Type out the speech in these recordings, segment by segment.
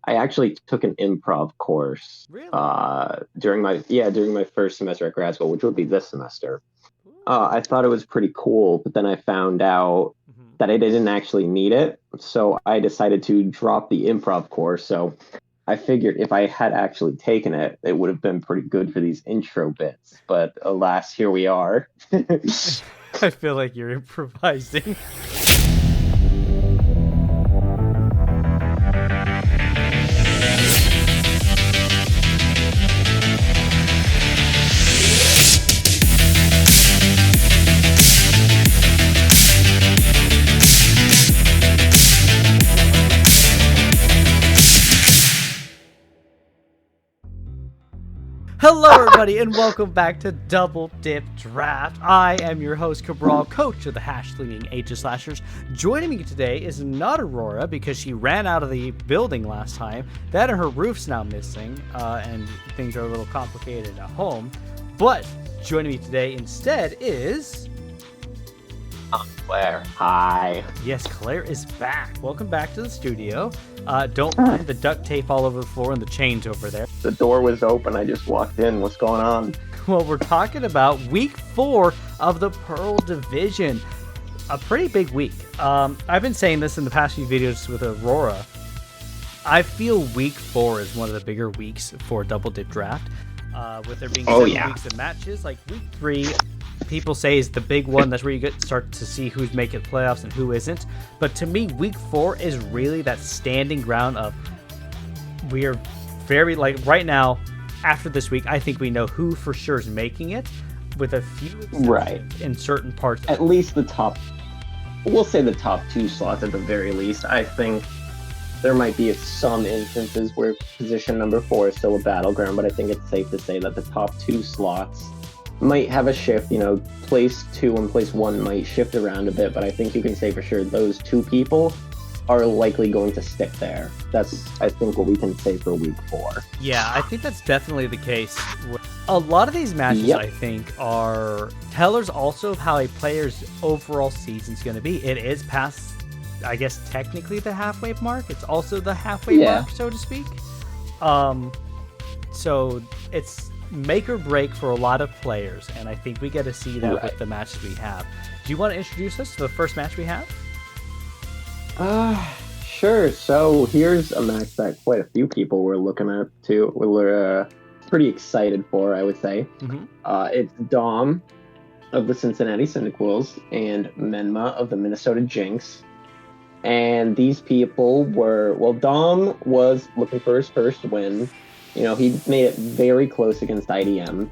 I actually took an improv course Really? during my first semester at grad school, which would be this semester. Ooh. I thought it was pretty cool, but then I found out Mhm. that I didn't actually need it, so I decided to drop the improv course. So I figured if I had actually taken it, it would have been pretty good for these intro bits. But alas, here we are. I feel like you're improvising. Hello, everybody, and welcome back to Double Dip Draft. I am your host, Cabral, coach of the hash-slinging Sandslashers. Joining me today is not Aurora because she ran out of the building last time. That and her roof's now missing, and things are a little complicated at home. But joining me today instead is... Claire, hi. Yes, Claire is back. Welcome back to the studio. Don't mind the duct tape all over the floor and the chains over there. The door was open. I just walked in. What's going on? Well, we're talking about week 4 of the Pearl Division. A pretty big week. I've been saying this in the past few videos with Aurora. I feel week 4 is one of the bigger weeks for Double Dip Draft. With there being 7 weeks of matches, like week 3, people say is the big one. That's where you start to see who's making playoffs and who isn't. But to me, week 4 is really that standing ground of we are very, like, right now, after this week, I think we know who for sure is making it, with a few exceptions in certain parts. At least the top, we'll say the top 2 slots at the very least. I think there might be some instances where position number 4 is still a battleground, but I think it's safe to say that the top 2 slots might have a shift. Place 2 and place 1 might shift around a bit, but I think you can say for sure those 2 people are likely going to stick there. That's, I think, what we can say for week 4. Yeah, I think that's definitely the case. A lot of these matches, I think, are tellers also of how a player's overall season's going to be. It is past, I guess, technically the halfway mark. It's also the halfway mark, so to speak. So it's make or break for a lot of players, and I think we get to see that with the matches we have. Do you want to introduce us to the first match we have? Sure. So here's a match that quite a few people were looking at too. We were pretty excited for, I would say. It's Dom of the Cincinnati Cyndaquils and Menma of the Minnesota Jynx. And these people were, well, Dom was looking for his first win. He made it very close against IDM.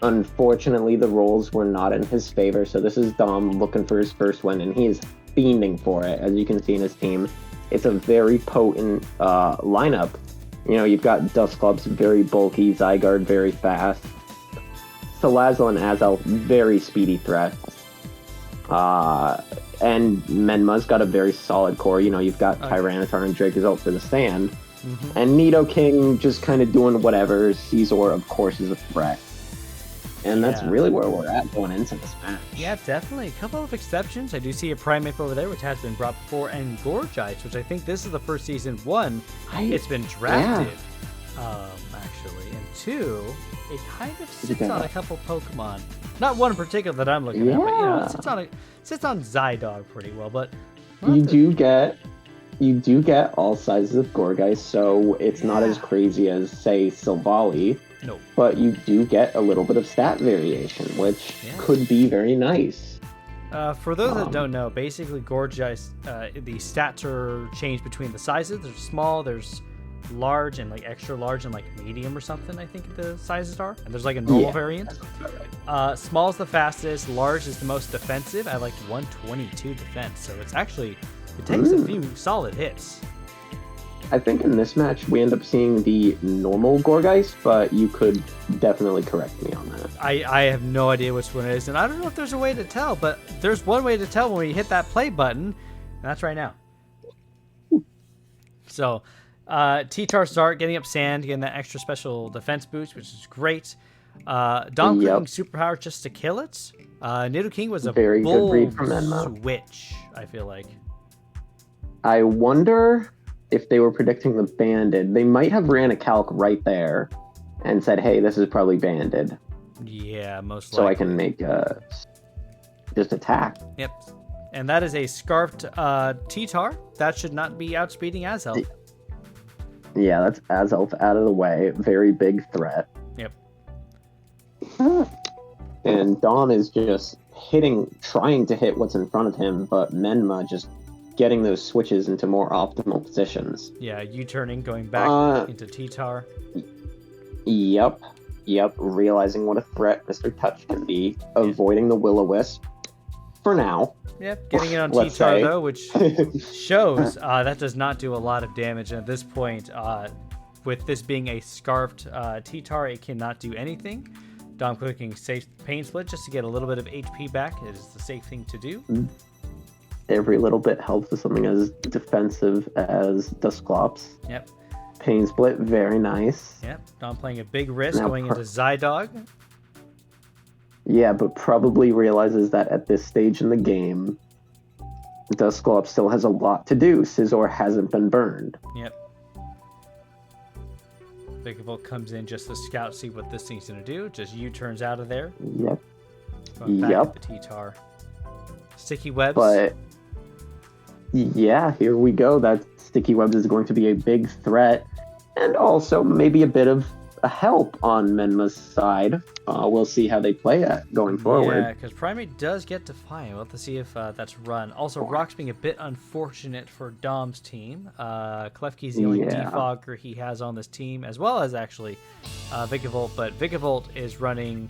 Unfortunately, the rolls were not in his favor, so this is Dom looking for his first win, and he is fiending for it, as you can see in his team. It's a very potent lineup. You've got Dusclops, very bulky, Zygarde, very fast, Salazzle and Azel, very speedy threats. And Menma's got a very solid core. You've got Tyranitar and Dracozolt for the stand. And Nidoking just kind of doing whatever. Caesar, of course, is a threat. And that's really where we're at going into this match. Yeah, definitely. A couple of exceptions. I do see a Primeape over there, which has been brought before, and Gorgites, which I think this is the first season 1 it's been drafted, actually. And 2, it kind of sits on a couple Pokemon. Not one in particular that I'm looking at, but it sits on Zydog pretty well. But you do get all sizes of Gorgeist, so it's not as crazy as, say, Silvally. No. But you do get a little bit of stat variation, which could be very nice. For those that don't know, basically Gorgeist, the stats are changed between the sizes. There's small, there's large, and like extra large, and like medium or something, I think the sizes are. And there's like a normal variant. Small is the fastest, large is the most defensive. I like 122 defense, so it's actually... It takes a few solid hits. I think in this match we end up seeing the normal Gorgeist, but you could definitely correct me on that. I have no idea which one it is, and I don't know if there's a way to tell, but there's one way to tell when you hit that play button, and that's right now. So, T-Tar start, getting up Sand, getting that extra special defense boost, which is great. Dom clicking superpower just to kill it. Nidoking was a very good read from Menma. Switch, I feel like. I wonder if they were predicting the banded, they might have ran a calc right there and said, hey, this is probably banded. Yeah, most likely. So I can make just attack. Yep. And that is a Scarfed T-Tar. That should not be outspeeding Azelf. Yeah, that's Azelf out of the way. Very big threat. Yep. And Dom is just trying to hit what's in front of him, but Menma just getting those switches into more optimal positions. Yeah, U-turning, going back into T-Tar. Yep. Realizing what a threat Mr. Touch can be. Avoiding the Will-O-Wisp. For now. Yep, getting it on T-Tar, though, which shows that does not do a lot of damage. And at this point, with this being a Scarfed T-Tar, it cannot do anything. Dom clicking safe Pain Split just to get a little bit of HP back is the safe thing to do. Every little bit helps with something as defensive as Duckletts. Yep. Pain Split, very nice. Yep. Dom playing a big risk going into Zydog. Yeah, but probably realizes that at this stage in the game, Duckletts still has a lot to do. Scizor hasn't been burned. Yep. Vikavolt comes in just to scout, see what this thing's going to do. Just U-turns out of there. Yep. Going back to the T-Tar. Sticky Webs. But, yeah, here we go. That Sticky Webs is going to be a big threat. And also maybe a bit of a help on Menma's side. We'll see how they play it going forward. Yeah, because Primate does get Defiant. We'll have to see if that's run. Also, Rock's being a bit unfortunate for Dom's team. Klefki's the only defogger he has on this team, as well as actually Vikavolt. But Vikavolt is running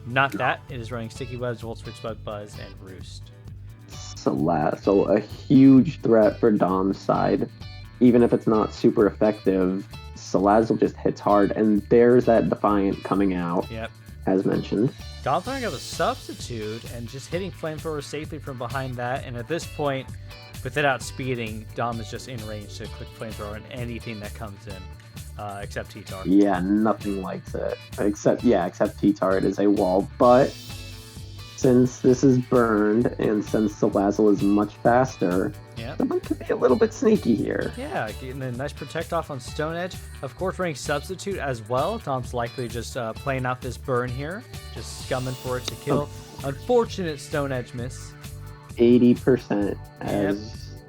not that. It is running Sticky Webs, Volt Switch, Bug Buzz, and Roost. So a huge threat for Dom's side. Even if it's not super effective, Salazzle just hits hard, and there's that Defiant coming out. Yep. As mentioned. Dom throwing out a Substitute and just hitting Flamethrower safely from behind that. And at this point, with it outspeeding, Dom is just in range to click Flamethrower on anything that comes in, except T-Tar. Yeah, nothing likes it. Except T-Tar, it is a wall. But since this is burned, and since Salazzle is much faster, someone could be a little bit sneaky here. Yeah, getting a nice Protect off on Stone Edge. Of course, running Substitute as well. Dom's likely just playing out this burn here, just scumming for it to kill. Unfortunate Stone Edge miss. 80%,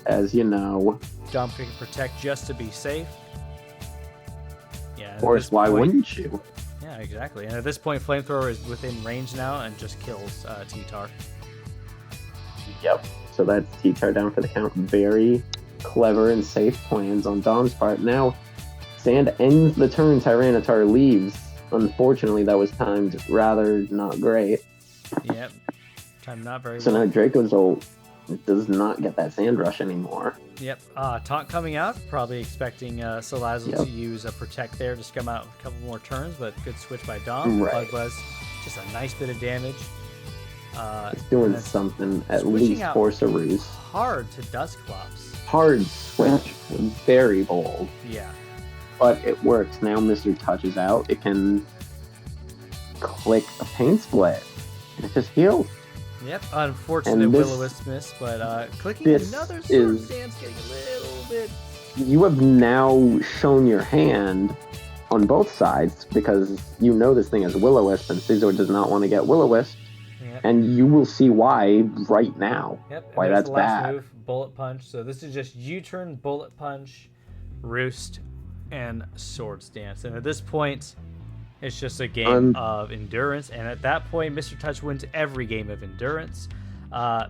as you know. Dom can Protect just to be safe. Yeah. Of course, why wouldn't you? Yeah, exactly. And at this point, Flamethrower is within range now and just kills T-Tar. Yep. So that's T-Tar down for the count. Very clever and safe plans on Dom's part. Now, Sand ends the turn. Tyranitar leaves. Unfortunately, that was timed rather not great. Yep. Timed not very well. So now Dracozolt does not get that Sand Rush anymore. Yep. Taunt coming out. Probably expecting Salazzle to use a Protect there to scum out a couple more turns, but good switch by Dom. Right. Bug Buzz. Just a nice bit of damage. He's doing something, at least for Saruz. Hard to Duckletts. Hard switch. Very bold. Yeah. But it works. Now Mr. Touch is out. It can click a Pain Split. And it just heals. Yep. Unfortunate Will-O-Wisp miss, but clicking another Sword Stance getting a little bit... You have now shown your hand on both sides because you know this thing is Will-O-Wisp and Scizor does not want to get Will-O-Wisp. Yep. And you will see why right now. Yep. Why that's the last bad. Move, Bullet Punch. So this is just U-turn, Bullet Punch, Roost, and Sword Stance. And at this point, it's just a game of endurance. And at that point, Mr. Touch wins every game of endurance.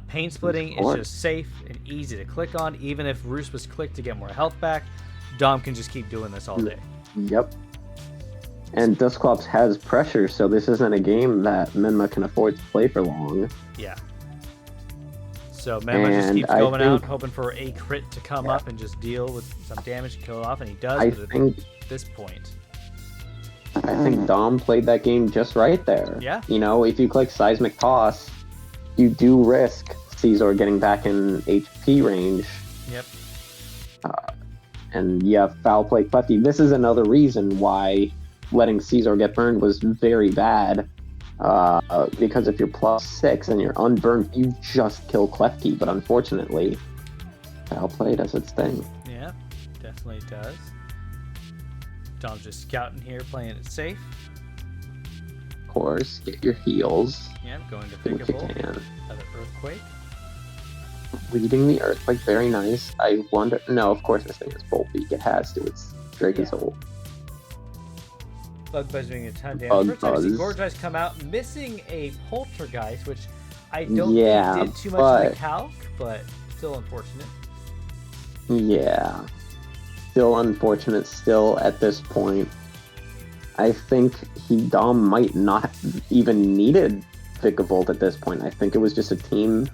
Pain Splitting is just safe and easy to click on. Even if Roost was clicked to get more health back, Dom can just keep doing this all day. Yep. And Duckletts has pressure, so this isn't a game that Menma can afford to play for long. Yeah. So Menma just keeps going out, hoping for a crit to come up and just deal with some damage to kill it off, and he does. At this point, I think Dom played that game just right there. Yeah. You know, if you click Seismic Toss, you do risk Scizor getting back in HP range. Yep. And foul play Klefki. This is another reason why letting Scizor get burned was very bad. Because if you're +6 and you're unburned, you just kill Klefki. But unfortunately, foul play does its thing. Yeah, definitely definitely does. Dom's just scouting here, playing it safe. Of course, get your heals. Yeah, going to Think you Pickable. can. Another Earthquake. Reading the Earthquake, very nice. I wonder... No, of course this thing is Bolt Beak. It has to. It's Dragon's Ult. Bug Buzz doing a ton of damage. First time I see Gorgeist come out, missing a Poltergeist, which I don't think did too much in the calc, but still unfortunate. Yeah. Still unfortunate still at this point. I think Dom might not even needed Vikavolt at this point. I think it was just a team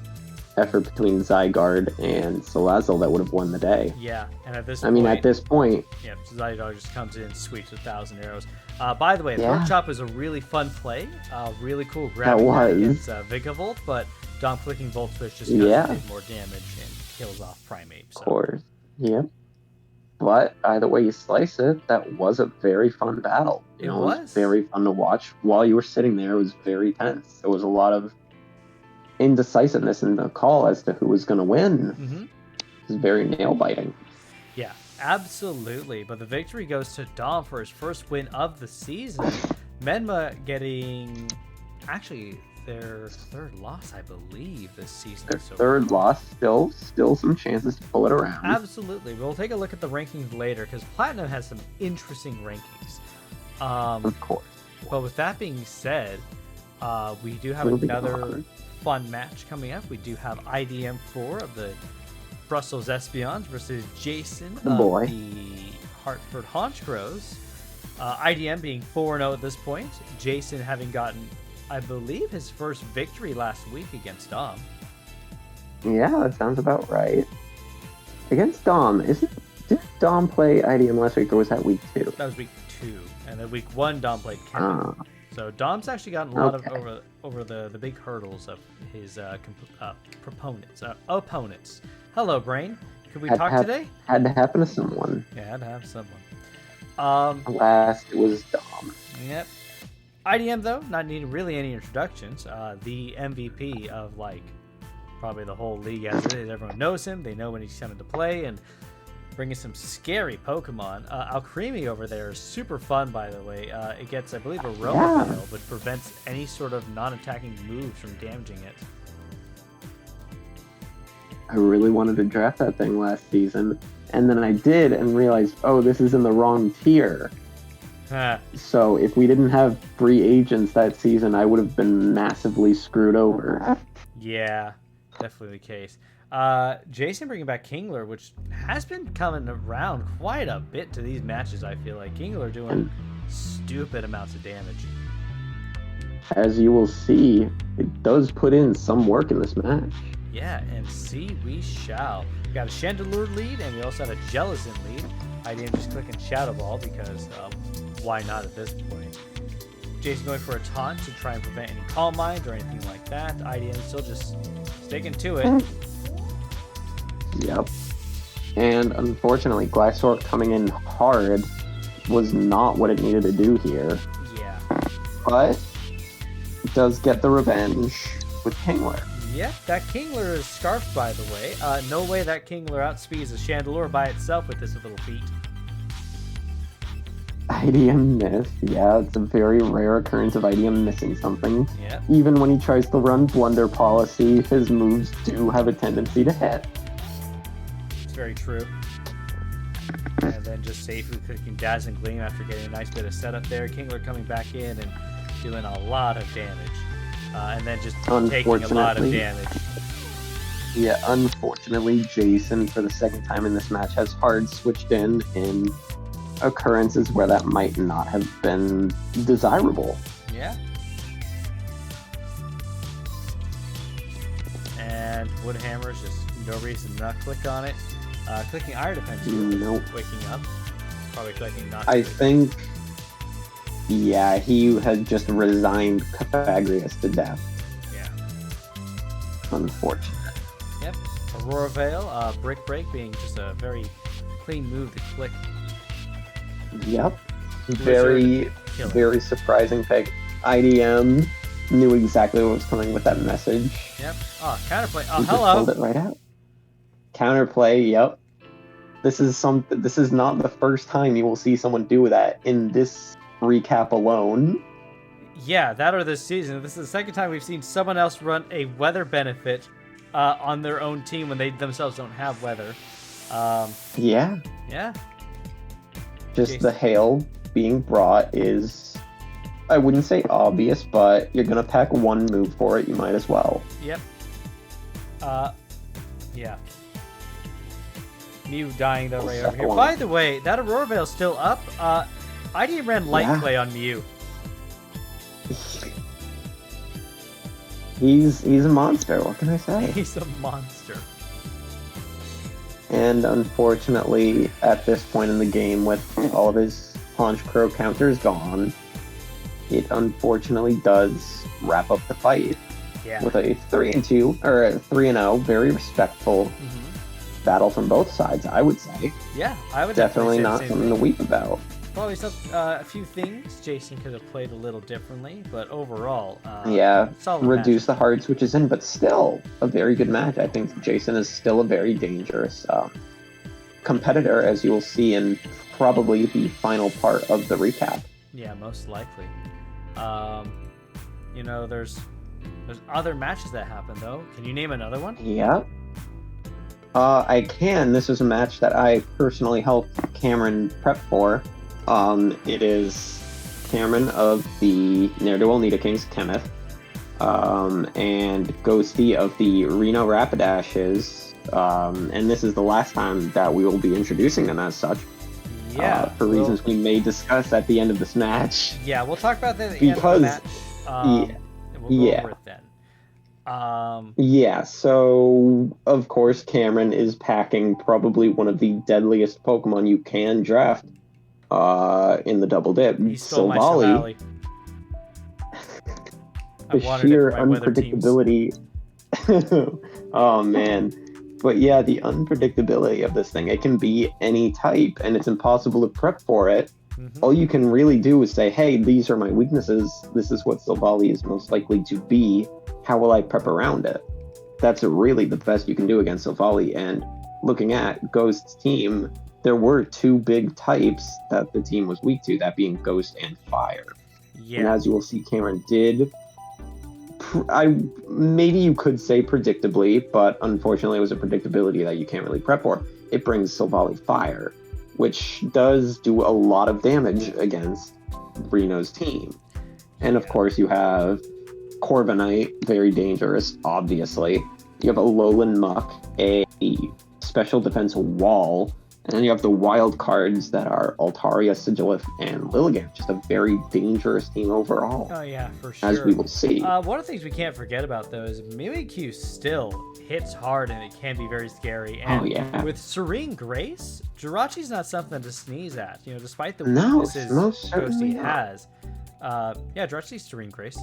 effort between Zygarde and Salazzle that would have won the day. Yeah, and at this at this point... Yeah, Zygarde just comes in, sweeps 1,000 arrows. By the way, Throat Chop is a really fun play. Really cool grabbing against Vikavolt, but Dom clicking Volt Switch just does more damage and kills off Primeape. So. Of course. Yep. But either way you slice it, that was a very fun battle. It was very fun to watch. While you were sitting there, it was very tense. There was a lot of indecisiveness in the call as to who was going to win. Mm-hmm. It was very nail-biting. Yeah, absolutely. But the victory goes to Dom for his first win of the season. Menma getting... Actually... their third loss, I believe, this season. Their third loss, still some chances to pull it around. Absolutely. We'll take a look at the rankings later, because Platinum has some interesting rankings. Of course. But with that being said, we do have another fun match coming up. We do have IDM4 of the Brussels Espeons versus Jason of the Hartford Honchkrows. IDM being 4-0 at this point. Jason having gotten... I believe his first victory last week against Dom. Yeah, that sounds about right. Against Dom, did Dom play IDM last week, or was that week 2? That was week 2, and then week 1 Dom played Kevin. So Dom's actually gotten a lot of over the big hurdles of his opponents. Hello, Brain. Could we talk today? Had to happen to someone. Yeah, had to have someone. Last it was Dom. Yep. IDM, though, not needing really any introductions. The MVP of, probably the whole league as it is. Everyone knows him. They know when he's coming to play, and bringing some scary Pokemon. Alcremie over there is super fun, by the way. It gets, I believe, a Romo fail, but prevents any sort of non-attacking moves from damaging it. I really wanted to draft that thing last season, and then I did and realized, this is in the wrong tier. So if we didn't have free agents that season, I would have been massively screwed over. Yeah, definitely the case. Jason bringing back Kingler, which has been coming around quite a bit to these matches, I feel like. Kingler doing stupid amounts of damage. As you will see, it does put in some work in this match. Yeah, and see we shall. We got a Chandelure lead, and we also have a Jellicent lead. IDM just clicking Shadow Ball because why not at this point? Jason going for a taunt to try and prevent any Calm Mind or anything like that. IDM still just sticking to it. Yep. And unfortunately, Glysaur coming in hard was not what it needed to do here. Yeah. But it does get the revenge with Kingler. Yep, that Kingler is scarfed, by the way. No way that Kingler outspeeds a Chandelure by itself with this little feat. IDM missed. Yeah, it's a very rare occurrence of IDM missing something. Yeah. Even when he tries to run Blunder Policy, his moves do have a tendency to hit. It's very true. And then just safely clicking Dazzling Gleam after getting a nice bit of setup there. Kingler coming back in and doing a lot of damage. And then just taking a lot of damage. Yeah, unfortunately, Jason, for the second time in this match, has hard switched in occurrences where that might not have been desirable. Yeah. And Woodhammer's just no reason to not click on it. Clicking Iron Defense, waking up. Probably clicking not. I think, yeah, he had just resigned Pythagoras to death. Yeah. Unfortunate. Yep. Aurora Veil, Brick Break being just a very clean move to click. Yep. Very surprising pick. IDM knew exactly what was coming with that message. Yep. Oh, counterplay. Oh, hello. Pulled it right out. Counterplay, yep. This is not the first time you will see someone do that in this recap alone. Yeah, that or this season. This is the second time we've seen someone else run a weather benefit on their own team when they themselves don't have weather. Yeah. Yeah. Just the hail being brought is, I wouldn't say obvious, but you're gonna pack one move for it. You might as well. Yep. Yeah. Mew dying though right over here. By the way, that Aurora Veil's still up. ID ran Light Clay on Mew. He's a monster. What can I say? He's a monster. And unfortunately, at this point in the game, with all of his Honchkrow counters gone, it unfortunately does wrap up the fight with a 3-2 or a 3-0, very respectful battle from both sides. I would say. Yeah, I would definitely say not something to weep about. Probably a few things Jason could have played a little differently, but overall, reduce the hard switches in, but still a very good match. I think Jason is still a very dangerous competitor, as you will see in probably the final part of the recap. Yeah, most likely. There's other matches that happen though. Can you name another one? Yeah. I can. This is a match that I personally helped Cameron prep for. It is Cameron of the Neerdowell Nidokings, Kenneth, and Ghosty of the Reno Rapidashes, and this is the last time that we will be introducing them as such. Yeah. For reasons we may discuss at the end of this match. Yeah, we'll talk about that at the end of the match. We'll go over it then. So of course Cameron is packing probably one of the deadliest Pokemon you can draft in the double dip. He stole my Silvally. The sheer unpredictability. Oh man. But yeah, the unpredictability of this thing. It can be any type and it's impossible to prep for it. All you can really do is say, hey, these are my weaknesses. This is what Silvally is most likely to be. How will I prep around it? That's really the best you can do against Silvally. And looking at Ghost's team, there were two big types that the team was weak to, that being Ghost and Fire. Yeah. And as you will see, Cameron did, maybe you could say predictably, but unfortunately it was a predictability that you can't really prep for. It brings Silvally Fire, which does do a lot of damage against Reno's team. And of course you have Corviknight, very dangerous, obviously. You have a Alolan Muck, a special defense Wall, and then you have the wild cards that are Altaria, Sigilif, and Lilligant. Just a very dangerous team overall. Oh yeah, for sure. As we will see. One of the things we can't forget about, though, is Mimikyu still hits hard and it can be very scary. And with Serene Grace, Jirachi's not something to sneeze at. Despite the weaknesses Ghosty has. Jirachi's Serene Grace.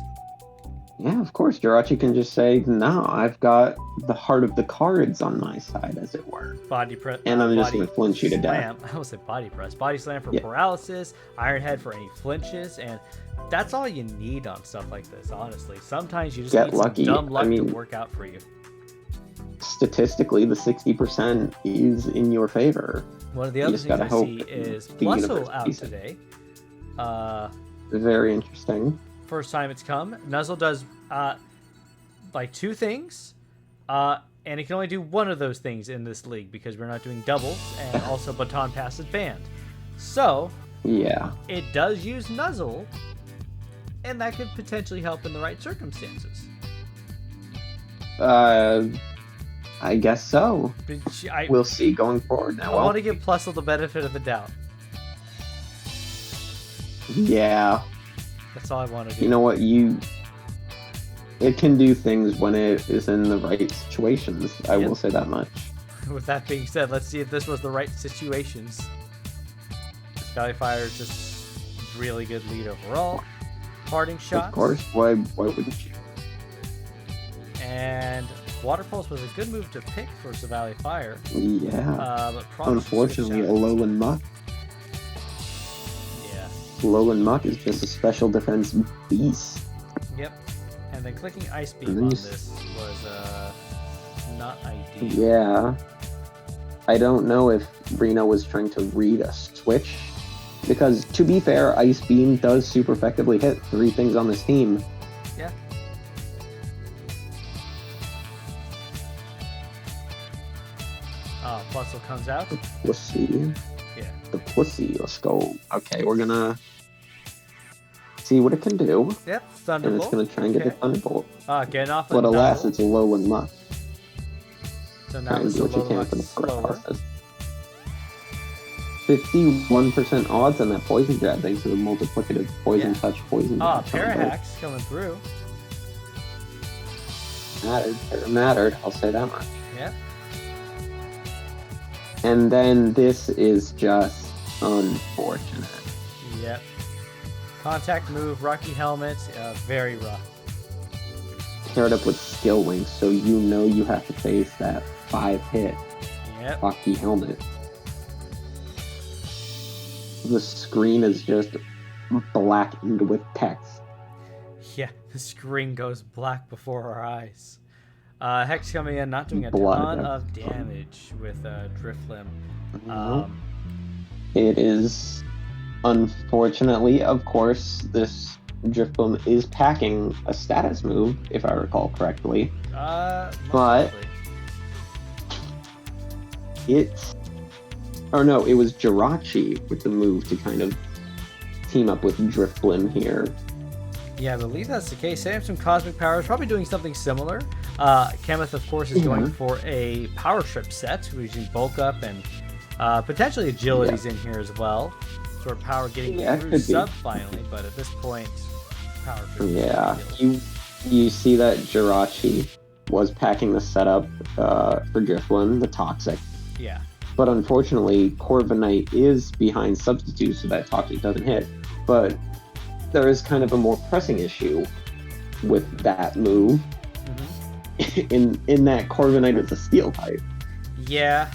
Yeah, of course. Jirachi can just say, no, I've got the heart of the cards on my side, as it were. Body press. And I'm just going to flinch you to death. I almost said body press. Body slam for paralysis, Iron Head for any flinches, and that's all you need on stuff like this, honestly. Sometimes you just need lucky. Some dumb luck to work out for you. Statistically, the 60% is in your favor. One of the other things I see is Flustle out today. Very interesting. First time it's come. Nuzzle does two things, and it can only do one of those things in this league because we're not doing doubles, and also Baton Pass is banned. So it does use Nuzzle, and that could potentially help in the right circumstances. I guess so. We'll see going forward now. I want to give Plusle the benefit of the doubt. Yeah. That's all I want to do. You know what? It can do things when it is in the right situations. I will say that much. With that being said, let's see if this was the right situations. Sky Fire is just really good lead overall. Parting shot. Of course. Why wouldn't you? And Water Pulse was a good move to pick for Silvally Fire. Yeah. But unfortunately, Alolan Muck. Alolan Muck is just a special defense beast. Yep. And then clicking Ice Beam on this was not ideal. Yeah. I don't know if Reno was trying to read a switch, because to be fair, Ice Beam does super effectively hit 3 things on this team. Yeah. Plusle comes out. The pussy. Yeah. The pussy. Let's go. Okay, we're gonna see what it can do. Yep, Thunderbolt. And it's gonna try and get the Thunderbolt. Getting off. But alas, it's a low and muck. So now try and it's do a what you low can muck for the slower. process. 51% odds on that poison jab thanks to the multiplicative poison touch poison jab. Parahacks coming through. Mattered, I'll say that much. Yep. And then this is just unfortunate. Yep. Contact move, Rocky Helmet, very rough. Paired up with Skill Wing, so you know you have to face that 5-hit Rocky Helmet. The screen is just blackened with text. Yeah, the screen goes black before our eyes. Hex coming in, not doing a ton of damage with Drifloon. It is, unfortunately, of course, this Drifloon is packing a status move, if I recall correctly. But it was Jirachi with the move to kind of team up with Drifloon here. Yeah, I believe that's the case. They have some Cosmic Powers, probably doing something similar. Kameth, of course, is going for a Power Strip set, using Bulk Up and potentially Agility's in here as well. Sort of power getting through sub finally, but at this point, Power Strip. Yeah, you see that Jirachi was packing the setup for Drifloon, the Toxic. Yeah. But unfortunately, Corviknight is behind Substitute, so that Toxic doesn't hit. But there is kind of a more pressing issue with that move. In that Corviknight is a Steel type. Yeah.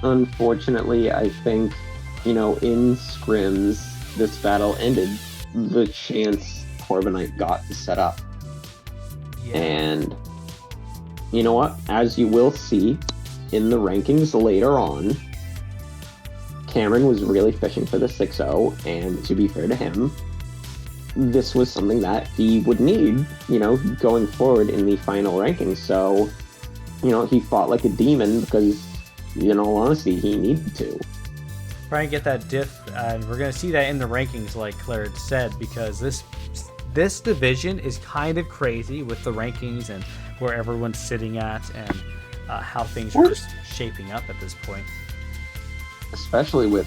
Unfortunately, I think, in scrims, this battle ended the chance Corviknight got to set up. Yeah. And you know what? As you will see in the rankings later on, Cameron was really fishing for the 6-0, and to be fair to him, this was something that he would need, going forward in the final rankings. So, he fought like a demon because, in all honesty, he needed to. Try and get that diff, and we're going to see that in the rankings, like Claire had said, because this division is kind of crazy with the rankings and where everyone's sitting at and how things are just shaping up at this point. Especially with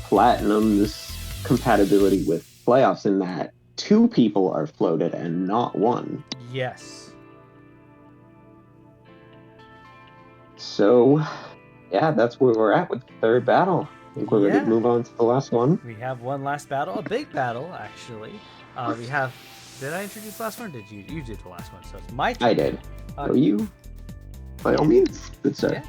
Platinum, this compatibility with playoffs in that 2 people are floated and not 1. Yes. So, yeah, that's where we're at with the 3rd battle. I think we're ready to move on to the last one. We have one last battle, a big battle, actually. We have... Did I introduce the last one, or did you? You did the last one, so it's my turn. I did. So you, by all means, good sir.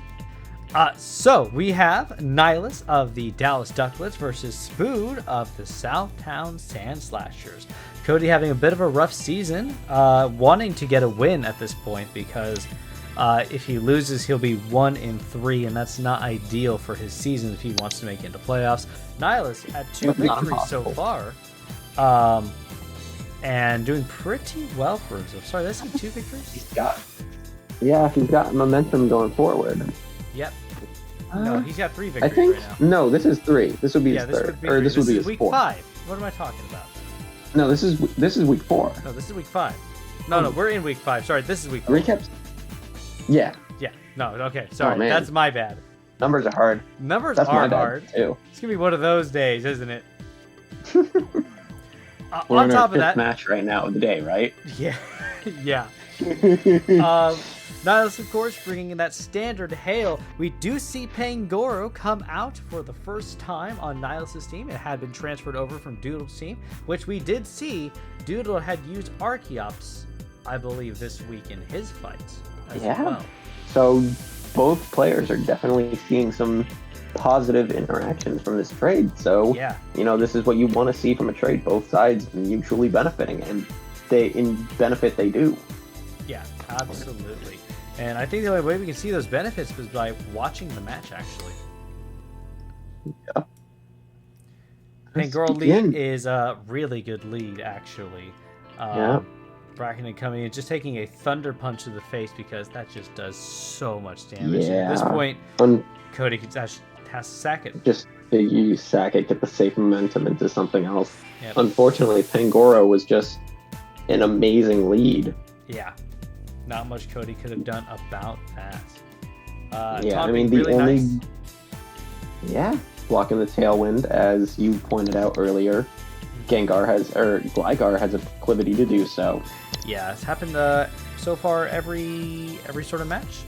Yeah. So we have Nihilus of the Dallas Duckletts versus Spood of the Southtown Sandslashers. Cody having a bit of a rough season, wanting to get a win at this point because if he loses, he'll be 1-3, and that's not ideal for his season if he wants to make it into playoffs. Nihilus had 2 victories so far. And doing pretty well for himself. Sorry, that's 2 victories? He's got momentum going forward. Yep. No, he's got 3 victories right now. No, this is 3. This would be his 3rd. Or this would be his 4th. Week 5. What am I talking about? No, this is week 4. No, this is week 5. No, we're in week 5. Sorry, this is week 4. Recaps? Yeah. Yeah. No, okay. Sorry, that's my bad. Numbers are hard. Numbers are hard. Too. It's going to be one of those days, isn't it? We're on in top our of that, match right now of the day, right? Yeah, yeah. Nihilus, of course, bringing in that standard hail. We do see Pangoro come out for the first time on Nihilus' team. It had been transferred over from Doodle's team, which we did see Doodle had used Archeops, I believe, this week in his fight as well. So both players are definitely seeing some positive interactions from this trade. So, this is what you want to see from a trade. Both sides mutually benefiting, and they do. Yeah. Absolutely. And I think the only way we can see those benefits was by watching the match, actually. Yeah. Pangoro lead is a really good lead, actually. Bracken coming in, just taking a Thunder Punch to the face because that just does so much damage. Yeah. And at this point, Cody has to sack it. Just you sack it, get the safe momentum into something else. Yep. Unfortunately, Pangoro was just an amazing lead. Yeah. Not much Cody could have done about that. I mean, the really only... nice. Yeah, blocking the tailwind, as you pointed out earlier. Gligar has a proclivity to do so. Yeah, it's happened so far every sort of match.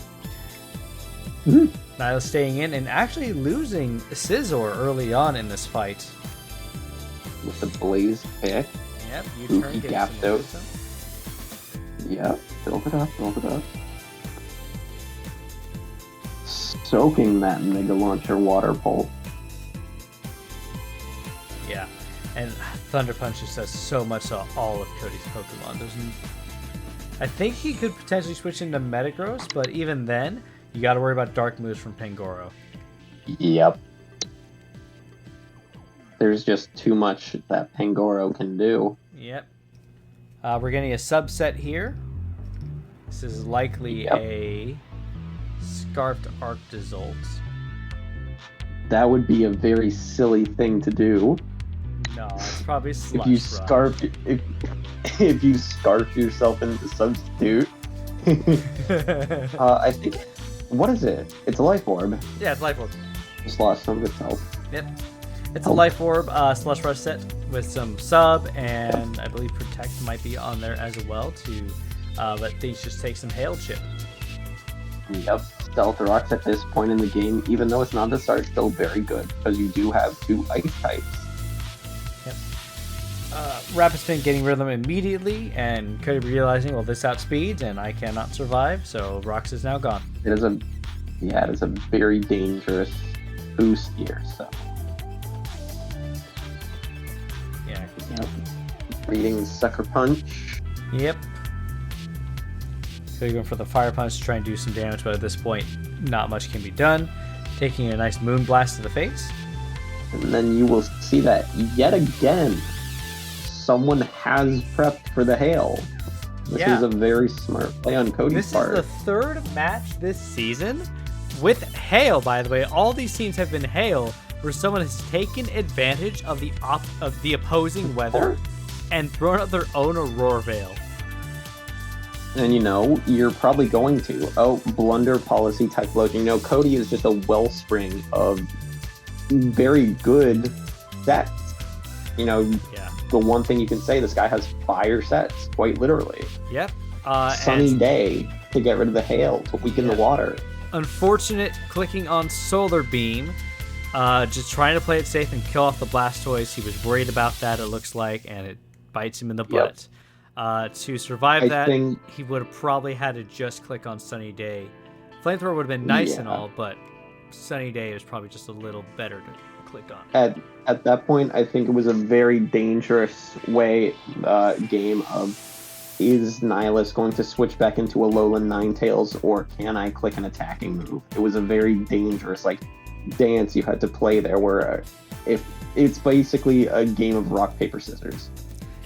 Mm-hmm. Nihilus staying in and actually losing Scizor early on in this fight. With the Blaze pick. Yep, U-turn getting some momentum. Yep, build it up. Soaking that Mega Launcher Water Pulse. Yeah, and Thunder Punch just does so much to all of Cody's Pokemon. I think he could potentially switch into Metagross, but even then, you got to worry about Dark moves from Pangoro. Yep. There's just too much that Pangoro can do. Yep. We're getting a subset here. This is likely a Scarfed Arctozolt. That would be a very silly thing to do. No, it's probably Slush if you scarf yourself into Substitute. I think... What is it? It's a Life Orb. Yeah, it's Life Orb. Just lost some of itself. Yep. It's a Life Orb Slush Rush set with some Sub, and I believe Protect might be on there as well to let things just take some Hail Chip. Yep. Stealth Rocks at this point in the game, even though it's not the start, still very good, because you do have 2 Ice types. Yep. Rapid Spin getting rhythm immediately, and Cody realizing, well, this outspeeds, and I cannot survive, so Rocks is now gone. It is a very dangerous boost here, so. Yeah. Reading Sucker Punch. Yep. Cody going for the Fire Punch to try and do some damage, but at this point, not much can be done. Taking a nice Moon Blast to the face. And then you will see that yet again, someone has prepped for the Hail. This is a very smart play on Cody's part. This is the 3rd match this season with Hail, by the way. All these teams have been Hail, where someone has taken advantage of the opposing weather and thrown out their own Aurora Veil. And you're probably going to. Blunder Policy type loading. Cody is just a wellspring of very good sets. The one thing you can say, this guy has fire sets, quite literally. Yep. Sunny Day to get rid of the hail, to weaken the water. Unfortunate clicking on Solar Beam. Just trying to play it safe and kill off the Blastoise. He was worried about that, it looks like, and it bites him in the butt. To survive he would have probably had to just click on Sunny Day. Flamethrower would have been nice and all, but Sunny Day is probably just a little better to click on. At that point, I think it was a very dangerous game of, is Nihilus going to switch back into a Alolan Ninetales, or can I click an attacking move? It was a very dangerous dance you had to play there, where if it's basically a game of rock, paper, scissors.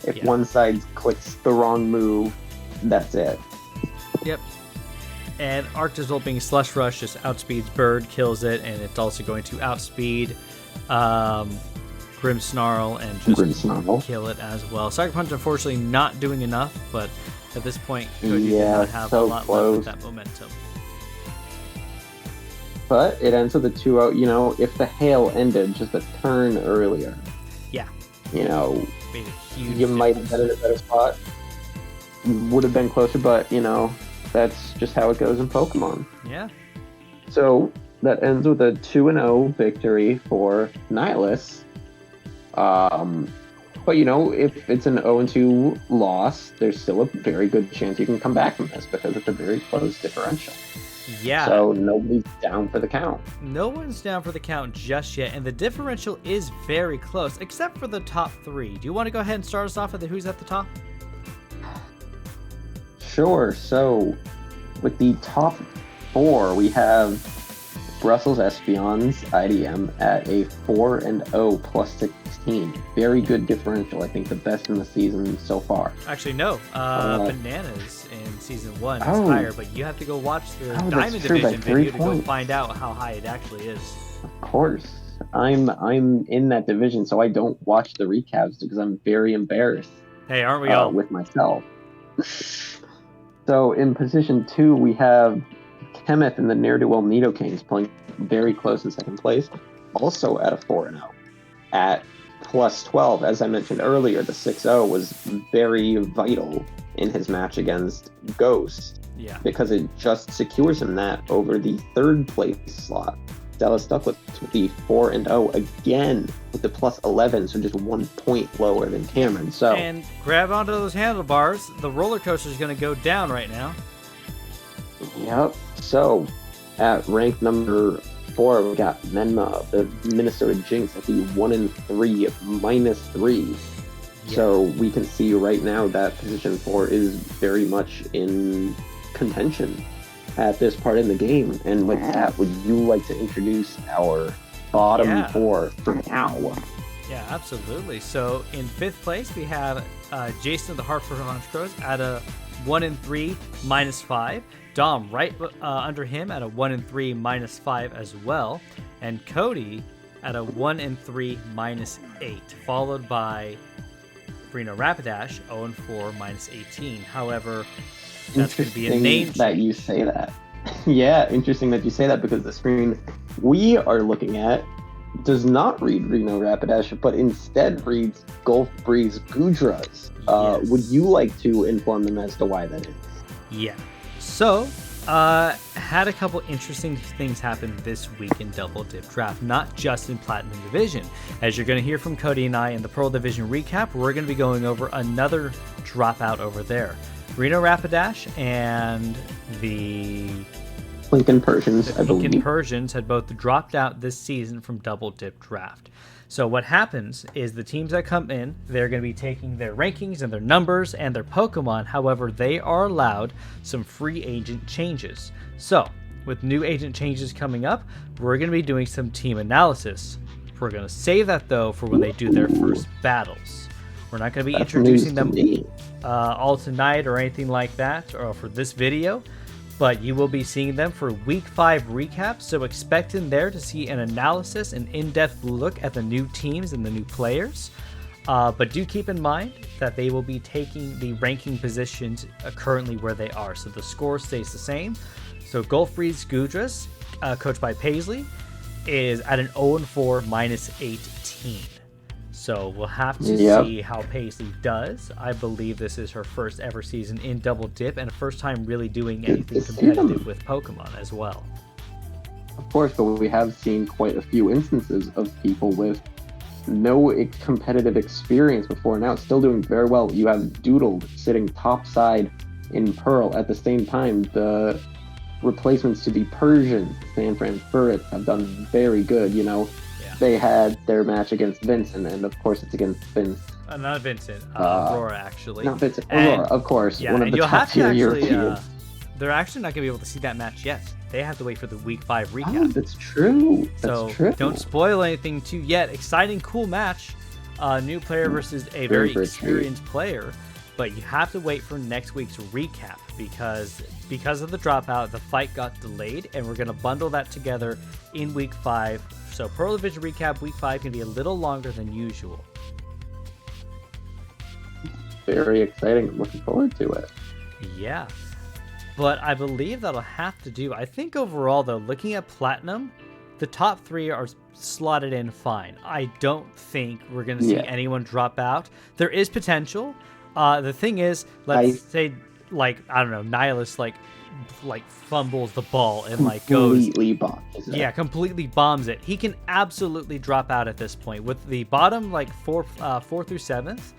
If one side clicks the wrong move, that's it. Yep. And Arctozolt being Slush Rush just outspeeds Bird, kills it, and it's also going to outspeed Grimmsnarl and just kill it as well. Sucker Punch, unfortunately, not doing enough, but at this point, Cody did not have a lot left with that momentum. But it ends with a 2-0. If the hail ended just a turn earlier, made a huge you might have been in a better spot. Would have been closer, but that's just how it goes in Pokemon. Yeah. So that ends with a 2-0 victory for Nihilus. But if it's an 0-2 loss, there's still a very good chance you can come back from this, because it's a very close differential. Yeah. So nobody's down for the count. No one's down for the count just yet, and the differential is very close, except for the top 3. Do you want to go ahead and start us off with who's at the top? Sure. So, with the top 4, we have Brussels Espeons IDM at a 4-0 plus 16. Very good differential. I think the best in the season so far. Actually, no. Bananas in season 1 is higher, but you have to go watch the Diamond Division video to go find out how high it actually is. Of course. I'm in that division, so I don't watch the recaps because I'm very embarrassed. Hey, aren't we all? With myself. So in position 2, we have Kenneth and the Neerdowell Nidokings playing very close in second place, also at a 4-0. At plus 12, as I mentioned earlier, the 6-0 was very vital in his match against Ghost. Yeah. Because it just secures him that over the 3rd place slot. Dallas Duckletts with the 4-0 again with the plus 11, so just 1 point lower than Cameron. So and grab onto those handlebars. The roller coaster is going to go down right now. Yep. So at rank number 4, we got Menma, the Minnesota Jynx, at the 1-3 -3. Yeah. So we can see right now that position 4 is very much in contention at this part in the game. And with that, would you like to introduce our bottom 4 for now? Yeah, absolutely. So in 5th place, we have Jason of the Hartford Honchkrows at a 1-3 -5. Dom right under him at a 1-3 -5 as well. And Cody at a 1-3 -8, followed by Reno Rapidash 0-4 -18. However, that's going to be a name that you say that. Yeah, interesting that you say that, because the screen we are looking at does not read Reno Rapidash, but instead reads Gulf Breeze Gudras. Yes. Would you like to inform them as to why that is? Yeah. So, had a couple interesting things happen this week in Double Dip Draft, not just in Platinum Division. As you're going to hear from Cody and I in the Pearl Division recap, we're going to be going over another dropout over there. Reno Rapidash and the Lincoln Persians, I believe. Lincoln Persians had both dropped out this season from Double Dip Draft. So what happens is the teams that come in, they're going to be taking their rankings and their numbers and their Pokemon. However, they are allowed some free agent changes. So with new agent changes coming up, we're going to be doing some team analysis. We're going to save that, though, for when they do their first battles. We're not going to be introducing them all tonight or anything like that, or for this video, but you will be seeing them for Week 5 recaps, so expect in there to see an analysis, an in-depth look at the new teams and the new players. But do keep in mind that they will be taking the ranking positions currently where they are, so the score stays the same. So Gulf Breeze Gudras, coached by Paisley, is at an 0-4 -18. So we'll have to see how Paisley does. I believe this is her first ever season in Double Dip and first time really doing anything competitive with Pokemon as well. Of course, but we have seen quite a few instances of people with no competitive experience before now still doing very well. You have Doodled sitting topside in Pearl. At the same time, the replacements to the Persians, San Fran Furrets, have done very good, you know. They had their match against Vincent, and of course it's against Vince. Not Vincent, Aurora, actually. Not Vincent, Aurora, of course. Yeah, one of the top tier Europeans. They're actually not going to be able to see that match yet. They have to wait for the Week 5 recap. Oh, that's true. That's true. Don't spoil anything too yet. Exciting, cool match. New player versus a very experienced player. But you have to wait for next week's recap because of the dropout, the fight got delayed, and we're going to bundle that together in Week 5. So Pearl Division recap Week 5 can be a little longer than usual. Very exciting. I'm looking forward to it. Yeah. But I believe that'll have to do. I think overall, though, looking at Platinum, the top 3 are slotted in fine. I don't think we're going to see anyone drop out. There is potential. The thing is, let's say, like, I don't know, Nihilus, like fumbles the ball and completely bombs it. Yeah, completely bombs it. He can absolutely drop out at this point. With the bottom, like 4 through 7th,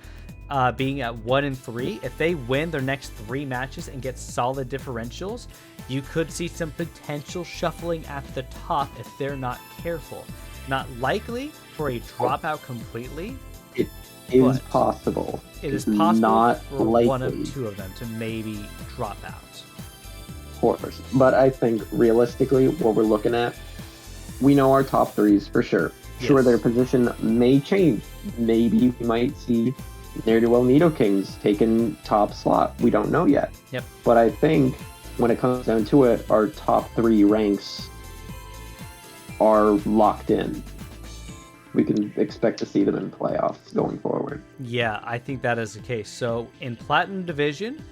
being at 1-3, if they win their next 3 matches and get solid differentials, you could see some potential shuffling at the top if they're not careful. Not likely for a dropout completely. is possible. It is possible not for likely. one of two of them to maybe drop out. Of course. But I think realistically, what we're looking at, we know our top threes for sure. Yes. Sure, their position may change. Maybe we might see Neerdowell Nidokings taking top slot. We don't know yet. Yep. But I think when it comes down to it, our top three ranks are locked in. We can expect to see them in playoffs going forward. Yeah, I think that is the case. So in Platinum Division,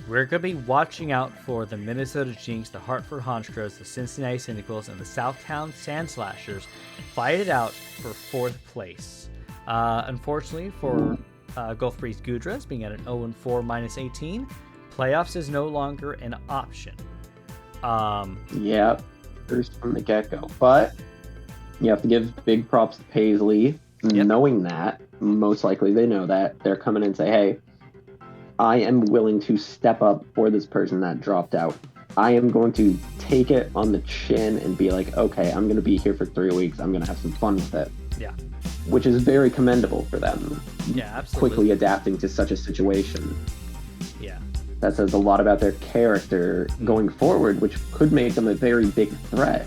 we're going to be watching out for the Minnesota Jynx, the Hartford Honchkrows, the Cincinnati Cyndaquils, and the Southtown Sandslashers fight it out for 4th place. Unfortunately for Gulf Breeze Gudras, being at an 0-4 -18, playoffs is no longer an option. Yeah, first from the get-go. But you have to give big props to Paisley, knowing that. Most likely they know that. They're coming in and say, hey, I am willing to step up for this person that dropped out. I am going to take it on the chin and be like, okay, I'm going to be here for 3 weeks. I'm going to have some fun with it. Yeah. Which is very commendable for them. Yeah, absolutely. Quickly adapting to such a situation. Yeah. That says a lot about their character going forward, which could make them a very big threat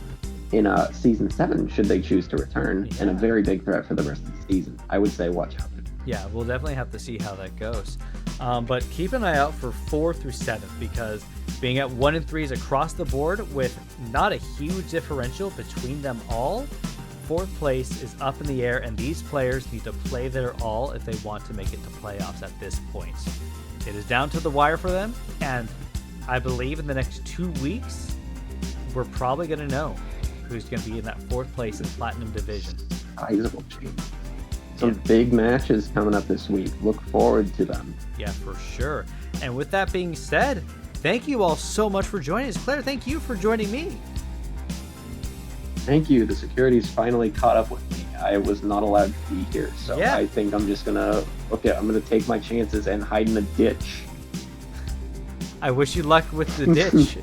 in Season 7, should they choose to return, and a very big threat for the rest of the season. I would say watch out. Yeah, we'll definitely have to see how that goes. But keep an eye out for 4 through 7, because being at 1 and 3s across the board with not a huge differential between them all, 4th place is up in the air, and these players need to play their all if they want to make it to playoffs at this point. It is down to the wire for them, and I believe in the next 2 weeks, we're probably going to know who's going to be in that 4th place in Platinum Division. Sizable change. Some big matches coming up this week. Look forward to them. Yeah, for sure. And with that being said, thank you all so much for joining us. Claire, thank you for joining me. Thank you. The security's finally caught up with me. I was not allowed to be here, so I think I'm just gonna I'm gonna take my chances and hide in a ditch. I wish you luck with the ditch.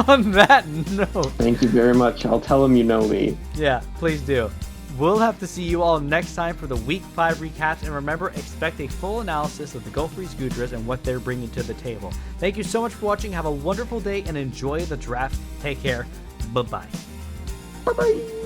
On that note, thank you very much. I'll tell them you know me. Yeah, please do. We'll have to see you all next time for the Week 5 recaps, and remember, expect a full analysis of the Gulf Breeze Gudras and what they're bringing to the table. Thank you so much for watching. Have a wonderful day and enjoy the draft. Take care. Bye-bye. Bye-bye.